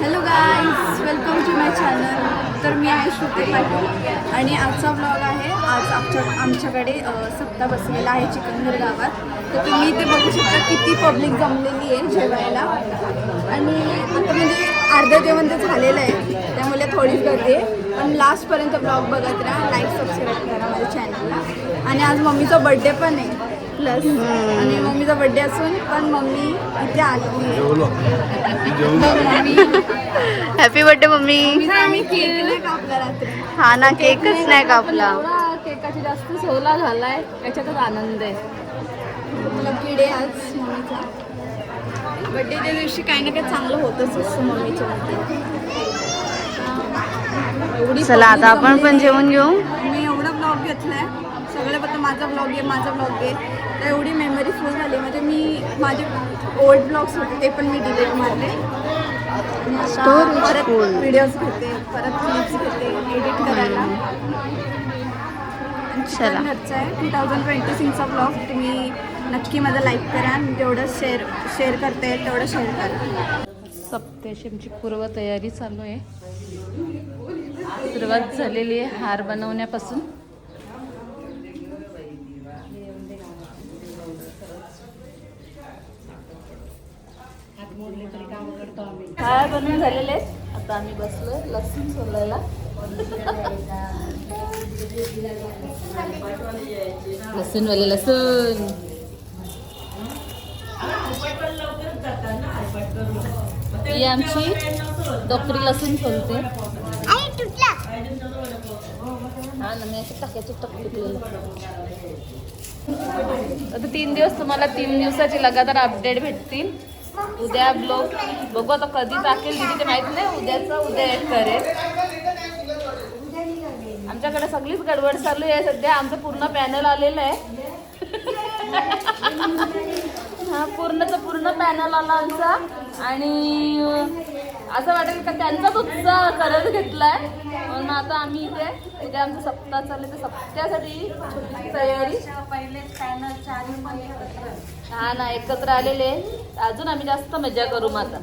Hello guys, welcome to my channel. तर मी आहे श्रुती पाटील आणि आजचा ब्लॉग आहे. आज आमच्याकडे सप्ताह बसलेला आहे चिखलदरा गावात. तर तुम्ही इथे बघू शकता किती पब्लिक जमलेली आहे जेवायला. आणि आता म्हणजे अर्धं जेवण तर झालेलं आहे, त्यामुळे थोडीच गर्दी आहे. पण लास्टपर्यंत ब्लॉग बघत राहा, लाईक सबस्क्राईब करा माझ्या चॅनलला. आणि आज मम्मीचा बड्डे पण आहे प्लस, आणि मम्मीचा बड्डे असून पण मम्मी इथे आली आहे. Happy birthday mummy. आम्ही केक नाही कापला रात्री. हा ना, केकच नाही कापला. केकाची जास्त सोला झालाय, याच्यातच आनंद आहे. लकी डे आज मम्मीचा. बड्डेच्या दिवशी काही ना काही चांगलं होतच असतं मम्मीच्या बड्डे. चला आता आपण पण जेवण घेऊ. मी एवढा ब्लॉग घेतलाय, सगळे फक्त माझा ब्लॉग आहे. तर एवढी मेमरी फुल झाली. म्हणजे मी माझे ओल्ड ब्लॉग्स होते ते पण मी डिलीट मारले. परत व्हिडिओज घेते, परत क्लिप्स घेते एडिट करायला. चला, घरचा आहे 2026चा ब्लॉग. तुम्ही नक्की माझा लाईक करा आणि जेवढं शेअर करता येईल तेवढं शेअर करा. सप्तशतीची पूर्व तयारी चालू आहे. सुरुवात झालेली आहे हार बनवण्यापासून. हार बनवून झालेले आहेत. आता आम्ही बसलो लसूण सोलायला. लसूण ही आमची डोकरी लसूण सोलते. हा ना, मी असं टाकायचं टकलेलं. आता 3 दिवस तुम्हाला 3 दिवसाची लगातार अपडेट भेटतील. उद्या ब्लॉग बघू आता कधी टाकेल दिदी ते माहित नाही. उद्या एड करेल. आमच्याकडे सगळीच गडबड चालू आहे सध्या. आमचं पूर्ण पॅनल आलेलं आहे. हा, पूर्ण पॅनल आला आमचा. आणि असं वाटेल का त्यांचाच उत्साह करत घेतलाय. म्हणून आता आम्ही इथे उद्या आमचं सप्ताह चालले, तर सप्त्यासाठी छोटी तयारी. हा ना, एकत्र आलेले. अजून आम्ही जास्त मजा करू मग आता.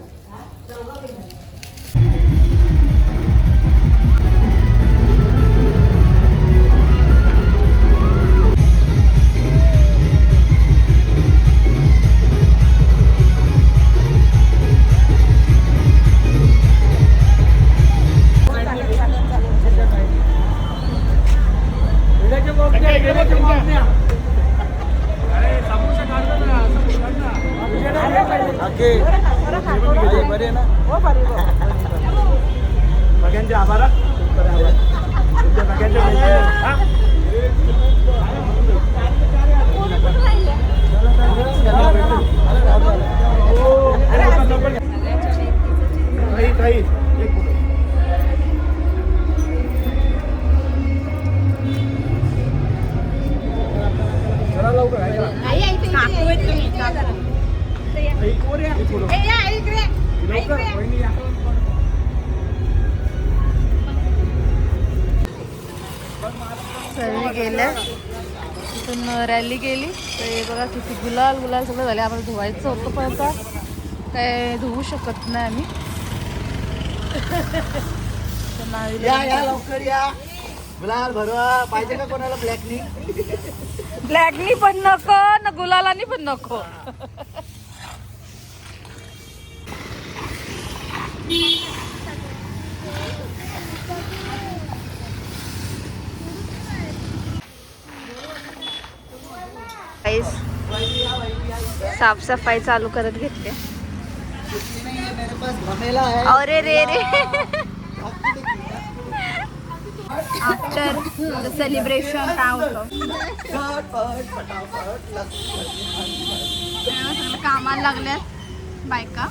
सर्व गेल्या तिथून रॅली गेली. तर हे बघा किती गुलाल सगळं झाले. आम्हाला धुवायचं होतं पण आता काय धुवू शकत नाही आम्ही. या लवकर या. गुलाल भरवा पाहिजे का कोणाला? ब्लॅकनी पण नको ना, गुलालानी पण नको. साफसफाई चालू करत घेतले. अरे रे आफ्टर द सेलिब्रेशन काय होतं, कामाला लागल्यात बायका.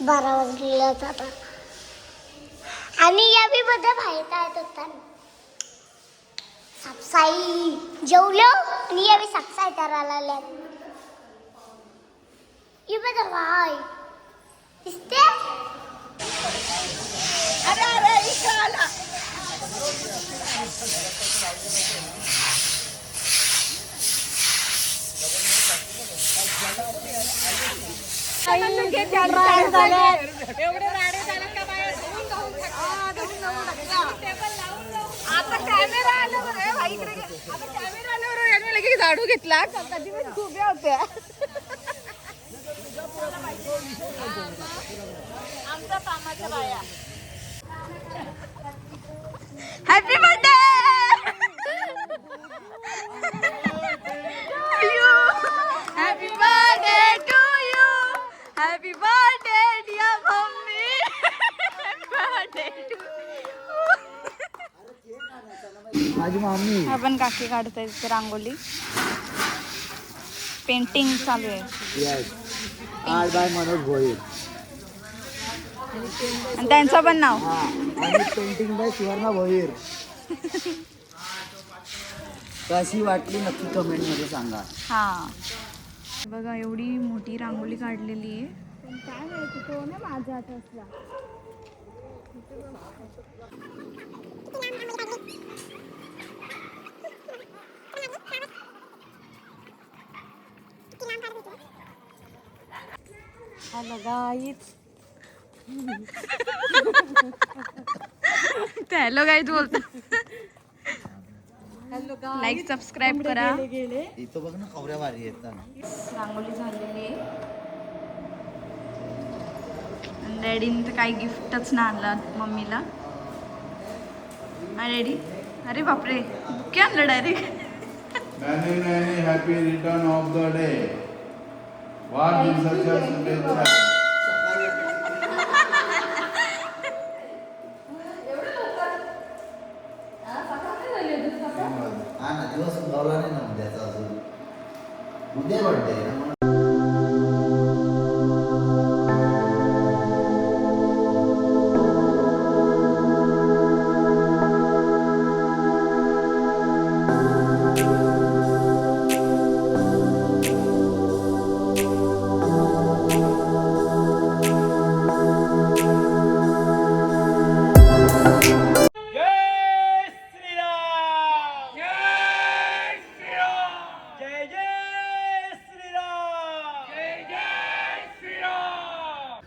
12 वाजलेलाच आता. आणि या बी बद्दल माहित आहेत होता सापसाई जेवलो आणि या बी सापसाई करायला लागल्यात. ये बद्दल काय दिसते. अरे इकडे क्या चल रहा है? आता कॅमेरा आल्यावर भाई इकडे आता कॅमेरा आल्यावर याने लगेच झाडू घेतला कधी पण खूप होत्या आमच्या कामाच्या बाया. Happy birthday happy birthday to you happy birthday dear mummy happy birthday to माझी मम्मी आपण काकी काढतोय तिथे रांगोली पेंटिंग चालू आहे yes art by Manoj Bhoir आणि त्यांचं पण नाव हा आणि पेंटिंग बाय सुवर्णा भोईर कशी वाटली नक्की कमेंट मध्ये सांगा. हा बघा एवढी मोठी रांगोली काढलेली आहे पण काय माहिती तो ना माझा हात असला हॅलो गाईज हॅलो गाईज बोलतो लाईक सबस्क्राईब करा. इथं बघ ना कवऱ्या भारी आहेत ना. रांगोली झालेली आहे डॅडीने तर काही गिफ्टच नाही आणलं मम्मीला. डॅडी अरे बापरे बुके आणलं direct. Many happy return of the day. वाढदिवसाच्या शुभेच्छा. हा ना दिवस उगवला नाही ना उद्याचा अजून. उद्या बर्थडे आहे ना.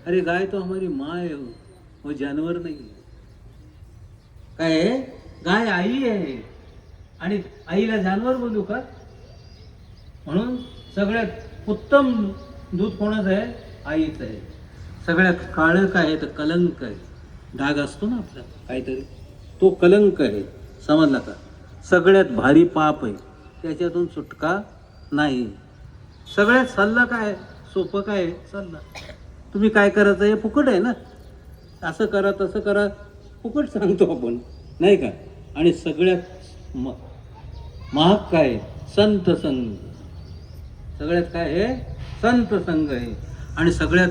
अरे गाय तो हमारी माँ है, वो जानवर नहीं है. काय आहे? गाय आई आहे आणि आईला जानवर बोलू का? म्हणून सगळ्यात उत्तम दूध कोणाचं आहे? आईचं आहे. सगळ्यात काळं काय आहे तर कलंक आहे. डाग असतो ना आपला काहीतरी, तो कलंक आहे. समजला का? सगळ्यात भारी पाप आहे, त्याच्यातून सुटका नाही. सगळ्यात सल्ला काय? सोपं काय आहे? सल्ला. तुम्ही काय करायचं हे फुकट आहे ना. असं करा तसं करा फुकट सांगतो आपण, नाही का? आणि सगळ्यात महाग काय? संत संग. सगळ्यात काय आहे? संत संग आहे. आणि सगळ्यात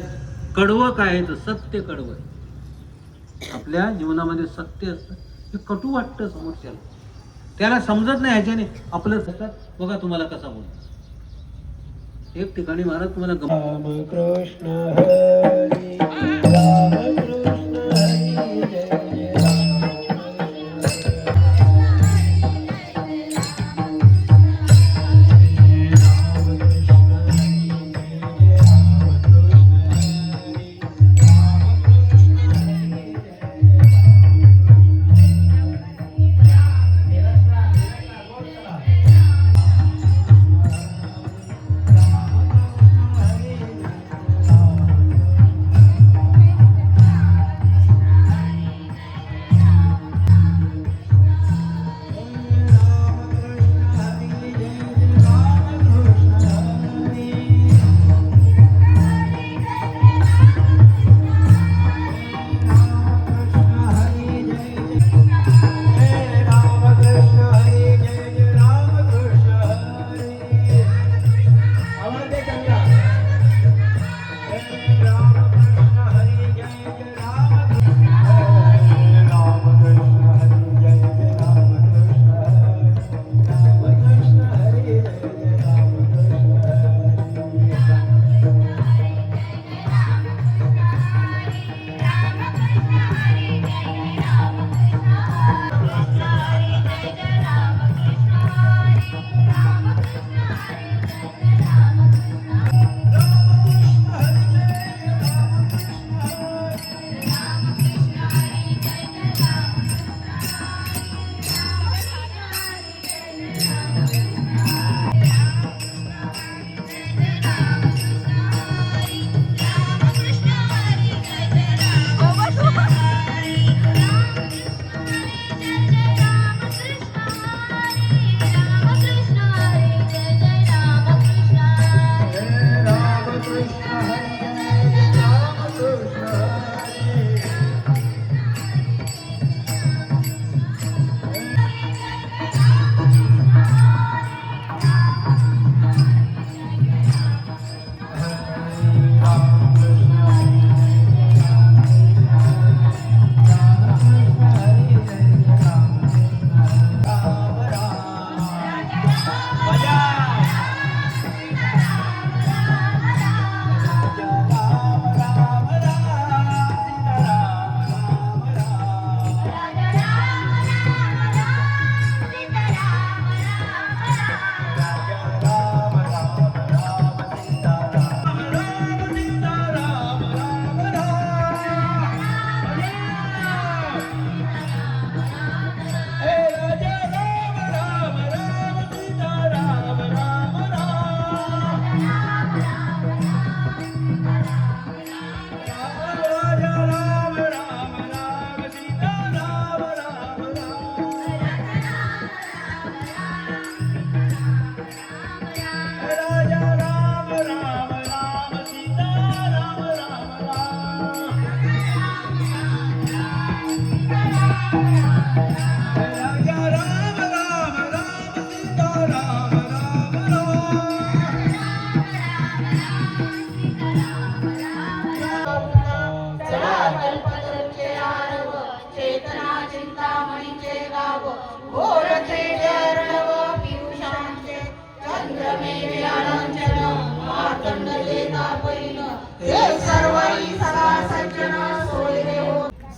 कडवं काय आहे तर सत्य कडवं आहे. आपल्या जीवनामध्ये सत्य असतं हे कटू वाटतं समोरच्याला, त्याला समजत नाही. ह्याच्याने आपलं सतत बघा तुम्हाला कसा बोलतो. एक ठिकाणी महाराज तुम्हाला कृष्ण हरी रामकृष्ण हरी जय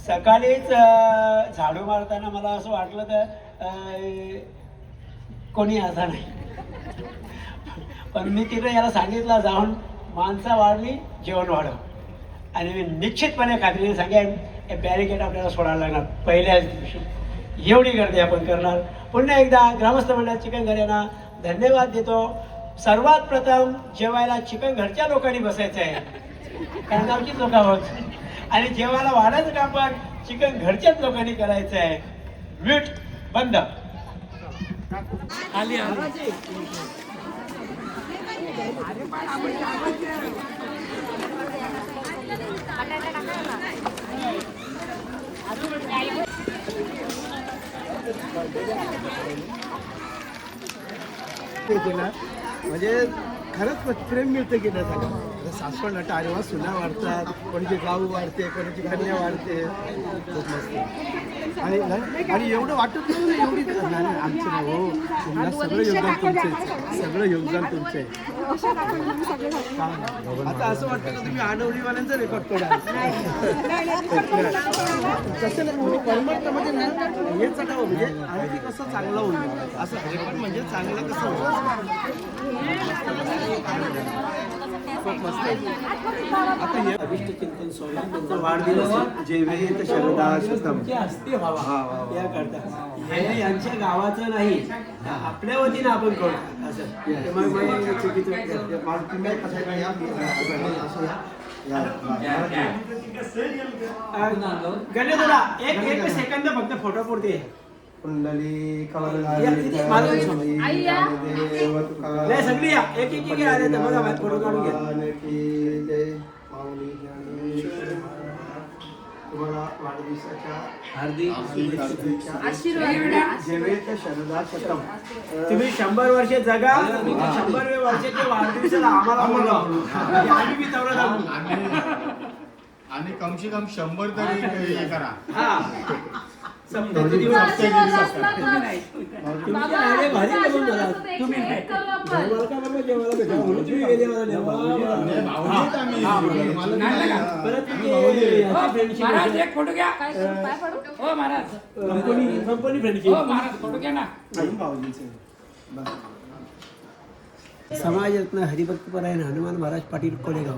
सकाळीच झाडू मारताना मला असं वाटलं तर कोणी आता नाही, पण मी तिथे याला सांगितलं जाऊन माणसं वाढली जेवण वाढव, आणि मी निश्चितपणे खात्रीने सांगेन हे बॅरिकेड आपल्याला सोडायला लागणार पहिल्याच दिवशी. एवढी गर्दी आपण करणार. पुन्हा एकदा ग्रामस्थ मंडळ चिकन घर यांना धन्यवाद देतो. सर्वात प्रथम जेवायला चिकन घरच्या लोकांनी बसायचं आहे, कारण आमचीच लोक आहोत, आणि जेवायला वाढायचं काम पण चिकन घरच्याच लोकांनी करायचं आहे. मीठ बंद. म्हणजे खरंच प्रेम मिळतं की नाही. सासवड नटा अरे सुना वाढतात, कोणाची गाऊ वाढते, कोणाची कन्या वाढते, खूप मस्त. आणि एवढं वाटत नाही एवढी आमचं नाही हो, तुम्हाला सगळं योगदान तुमचे, सगळं योगदान तुमचे. आता असं वाटतं का तुम्ही आडवडीवाल्यांचा रेकॉर्ड तोडा. कसं नाही परमनंटमध्ये ना हे चढावं म्हणजे आणखी कसं चांगलं होईल, असं रेकॉर्ड म्हणजे चांगलं कसं होईल. खूप मस्त. आता हे अभिष्ट चिंतन सोहळा त्यांचा वाढदिवस जेवेत शरदा शतम असते व्हावा या करता. हे यांच्या गावाचं नाही, आपल्या वतीनं आपण करू असं. गणेशदा एक सेकंद फक्त फोटो पुरते. कुंडली नाही सगळी या एक एक एक आले तर बघा फोटो काढून घ्या. तुम्हाला वाढदिवसाच्या हार्दिक आशीर्वाद. जेवेत शरदा शतम. तुम्ही 100 वर्ष जगा, 100व्या वर्षाच्या वाढदिवसाला आम्हाला बोलवा, आम्ही बी तेवढं जाऊ. आणि कम से कम 100 तरी हे करा. हा सप्तैती दिवस आशीर्वाद असला तर तुमचे आले भारी करून झाला. तुम्ही जेवायला का बाबा जेवायला भेटा म्हणून तुम्ही गेले मला नेवा. परत एक फोटो घ्या. हो महाराज, कंपनी फ्रेंडशिप. हो महाराज फोटो घ्या ना. समाजरत्न हरिभक्तपरायण हनुमान महाराज पाटील कोलेगाव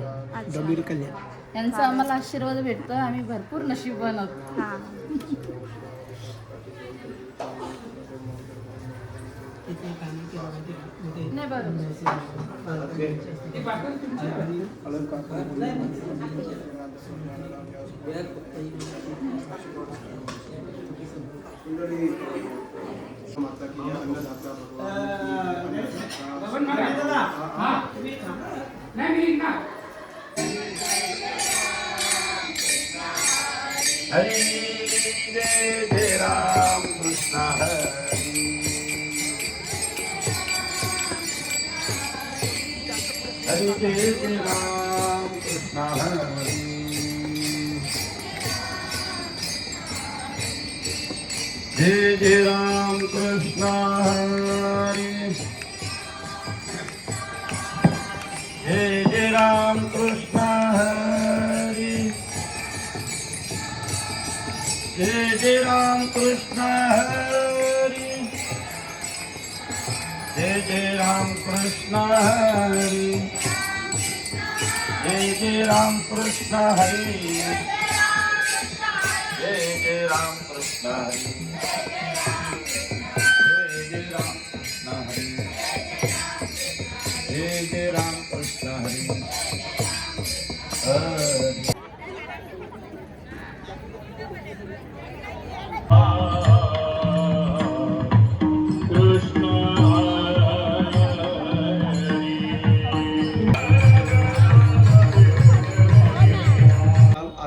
गंभीर कल्याण. यांचा आम्हाला आशीर्वाद भेटतो, आम्ही भरपूर नशीबवान आहोत. हां. नाही बरोबर. नाही मी ना. हरी जय जय राम कृष्ण हरी. हरी जय जय राम कृष्ण हरी. जय जय राम कृष्ण हरी. जय जय राम कृष्ण हरी. जय जय राम कृष्ण हरी. जय जय राम कृष्ण हरी. जय जय राम कृष्ण हरी. जय जय राम कृष्ण हरी. जय जय राम कृष्ण हरी. जय जय राम कृष्ण हरी. हरी.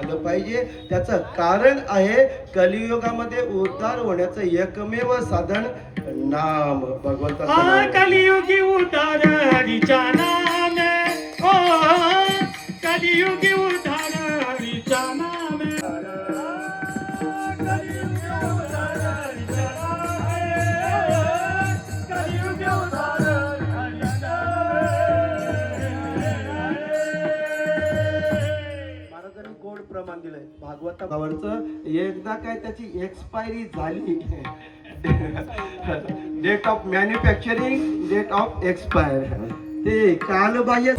झालं पाहिजे. त्याचं कारण आहे कलियुगामध्ये उद्धार होण्याचं एकमेव साधन नाम, भगवंताचं नाम. कलियुगी उद्धार हरीच्या नामे, ओ कलियुगी उद्धार हरीच्या नामे. महाराजांनी गोड प्रमाण दिलंय भागवतावरचं. एकदा काय त्याची एक्सपायरी झाली, date of manufacturing, date of expire, ते कालबाह्य.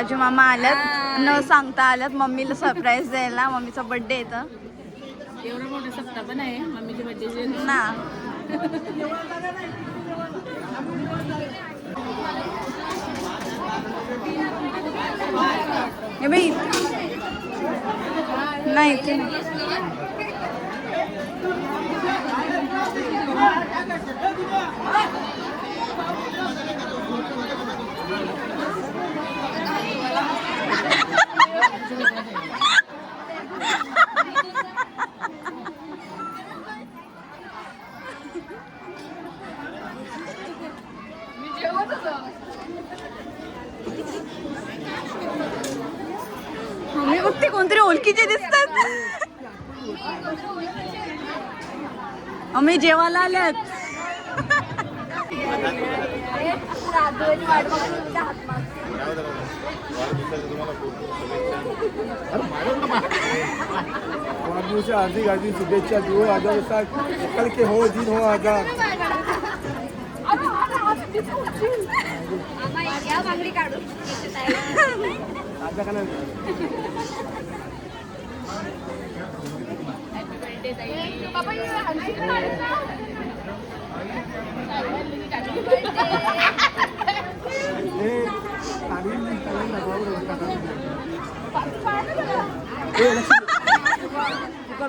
राजू मामा आल्यात, न सांगता आल्यात मम्मीला सरप्राईज द्यायला. मम्मीचा बर्थडे येतं एवढा मोठा सप्ताह पण आहे मम्मीच्या बर्थडे ना. हे बाई नाही ते मम्मी बघते कोणतरी ओळखीचे दिसतात. आम्ही जेवायला आल्यात. वाढदिवसाच्या हार्दिक हार्दिक शुभेच्छा. 2007 कल के हो दिन हो आजाद.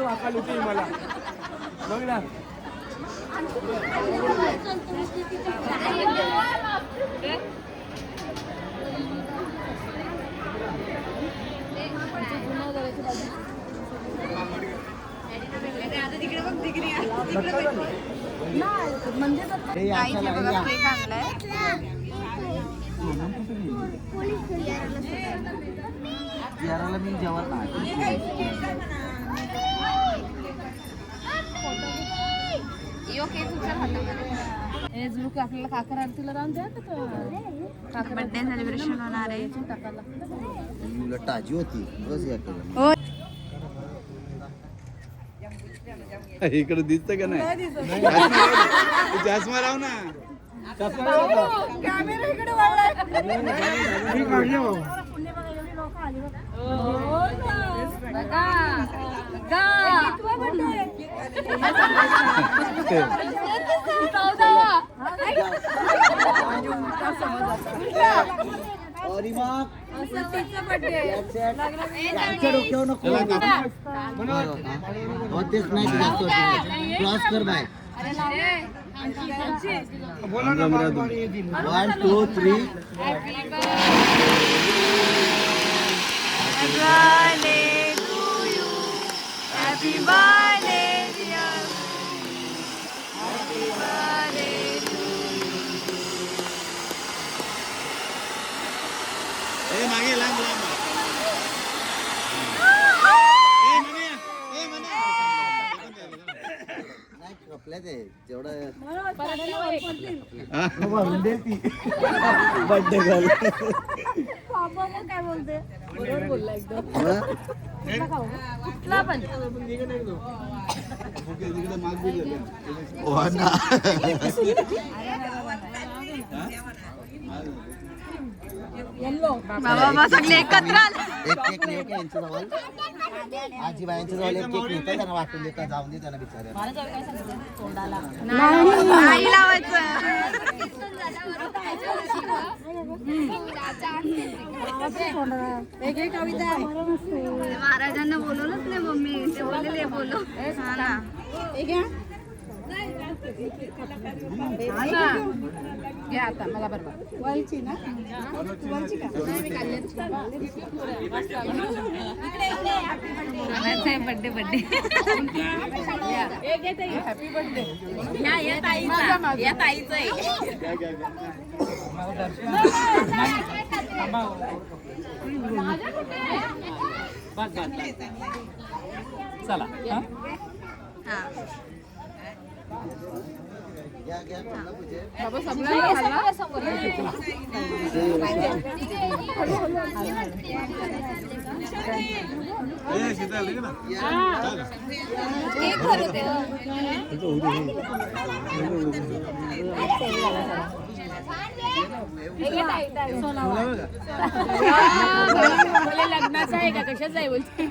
वाकाल होती मला बघ ना. आईने बघा केक आणलाय. मी जेवण आपल्याला काकर आरतीला राहून द्या बर्थडे सेलिब्रेशन होणार आहे. ताजी होती बस या हो इकडे दिसत का नाही चष्मा राव ना. कॅमेरा इकडे वळलाय. क्रॉस कर bye 1 2 3 Happy birthday dear. Happy birthday to मागे लांब लांब कपल्या ते जेवढं बर्थडे गर्ल काय बोलते बरोबर बोलला एकदम कुठला पण बाबा सगळे एकत्र एक केक नेऊ का यांच्या जवळ आजी बायांच्या जवळ एक केक नेतो त्यांना वाटून देतात जाऊन दे त्यांना बिचाऱ्या नाही लावायचं महाराजांना बोलवलंच नाही मम्मी ते बोलले बोलो हा ना घ्या आता मला बरोबर बर्थडे बर्थडे हॅपी बर्थडे या ताईचं आहे चला बाबा सगळं खाल्ला लग्नाचा आहे का कशाच आहे बोलते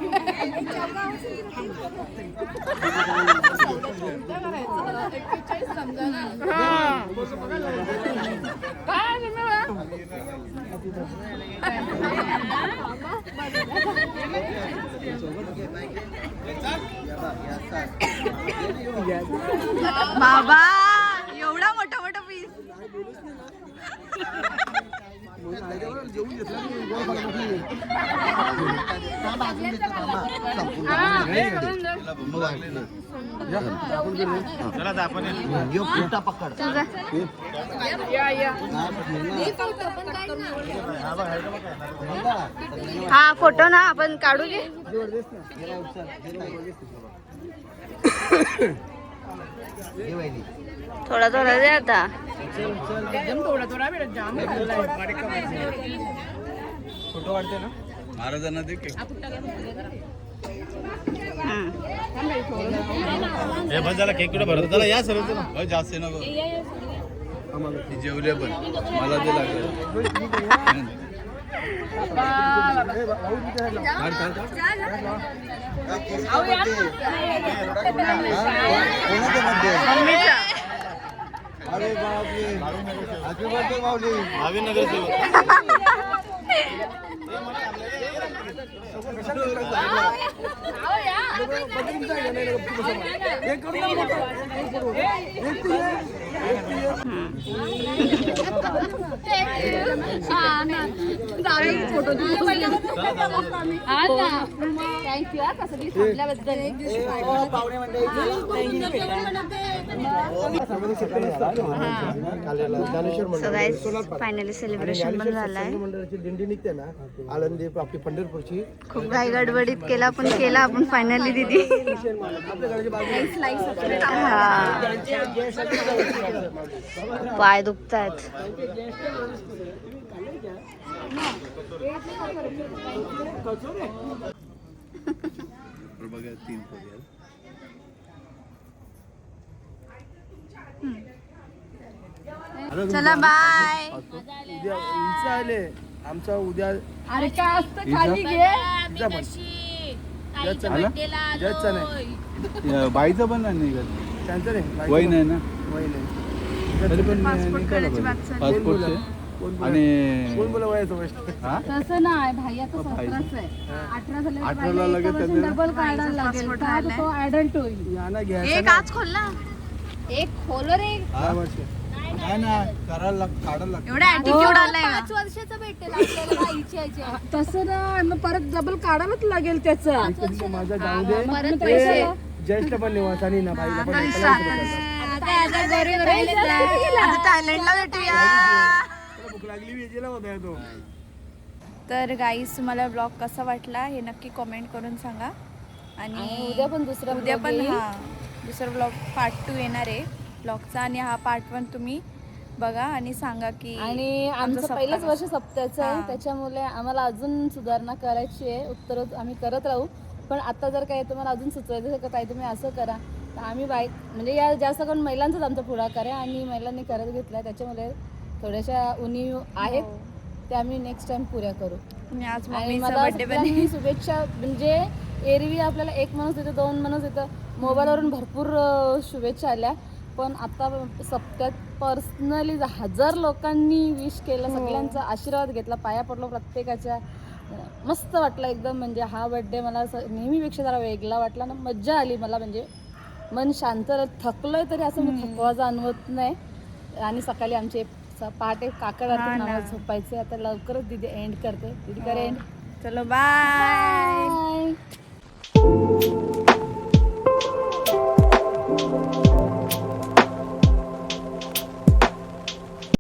बाबा एवढा मोठा मोठा पीस पकड हा फोटो ना आपण काढू घे थोडा थोडा दे आता एकदम थोडा थोडा वेळ जाम फोटो काढते ना महाराजांना दे झाला केक कुठे भरत त्याला या सर्व जास्त नको जेवले पण मला ते लागलं अरे बापरे हॅपी बर्थडे माऊली भावी नगरसेवक थँक्यू कसं थांबल्याबद्दल फायनली सेलिब्रेशन पण झालंय मंडळाची दिंडी निघते ना आळंदी आपली पंढरपूरची खूप घाई गडबडीत केला आपण फायनली दिदी पाय दुखतायत चला बाय उद्या आले आमचा उद्या अरे काय असतं खाली घे. जजचा नाही, बाईचं पण नाही निघत, त्यांचं नाही, वय नाही ना, वय नाही. तरी पण पासपोर्ट काढायची बात चालली. पासपोर्टचे कोण आणि कोण बोला वयाचं वय? हा? तसं नाही भाई, आता 17च आहे. 18 झाले 18 लगेच त्याचं- डबल काढायला लागेल, पासपोर्ट का राहिलाय. तो ऍडल्ट होईल. याना घ्यायचं एक ना. आज खोलला एक खोल रे. 6 वर्ष. नाही ना, काढायला लागतं. एवढा ऍटिट्यूड आलाय का? 5 वर्षाचा भेटेल आपल्याला बाईची आजी. तसं ना, मग परत डबल काढायला लागेल त्याचं. इकडे माझा जाऊ दे. परत ए, पैशाला. ज्येष्ठ पण निवासानी ना बाईला पण आता थायलंडला भेटूया. भूक लागली विजेला होता तो. तर गाईस तुम्हाला ब्लॉग कसा वाटला हे नक्की कमेंट करून सांगा. आणि उद्या पण दुसरा उद्या vlog पण येईल. दुसरा ब्लॉग पार्ट 2 येणार आहे ब्लॉगचा, आणि हा पार्ट 1 तुम्ही बघा आणि सांगा की आणि आमचं सप्ताह पहिलंच वर्ष कसं- सप्त्याचं आहे, हां. त्याच्यामुळे आम्हाला अजून सुधारणा करायची आहे. उत्तर आम्ही करत राहू. पण आता जर काही तुम्हाला अजून सुचवायचं असेल का ताई तुम्ही असं करा, तर आम्ही म्हणजे या जास्त करून महिलांचाच आमचा पुढाकार आहे आणि महिलांनी करत घेतला, त्याच्यामुळे थोड्याशा उणीव आहेत त्या आम्ही नेक्स्ट टाइम पुऱ्या करू. आणि आज आणि मम्मीचा मला बर्थडे पण सगळ्यांनी शुभेच्छा. म्हणजे एरवी आपल्याला 1 माणूस देतो, 2 माणूस देतं, मोबाईलवरून भरपूर शुभेच्छा आल्या, पण आता सप्त्यात पर्सनली 1000 लोकांनी विश केलं. सगळ्यांचा आशीर्वाद घेतला, पाया पडलो प्रत्येकाच्या. मस्त वाटलं एकदम. म्हणजे हा बड्डे मला नेहमीपेक्षा जरा वेगळा वाटला ना, मज्जा आली मला. म्हणजे मन शांत, थकलोय तरी असं मी थकवा जाणवत नाही. आणि सकाळी आमचे पहाटे काकड आरती नावाला झोपायचे. आता लवकरच दीदी एंड करते. दीदी करे एंड. चलो बाय. बाय.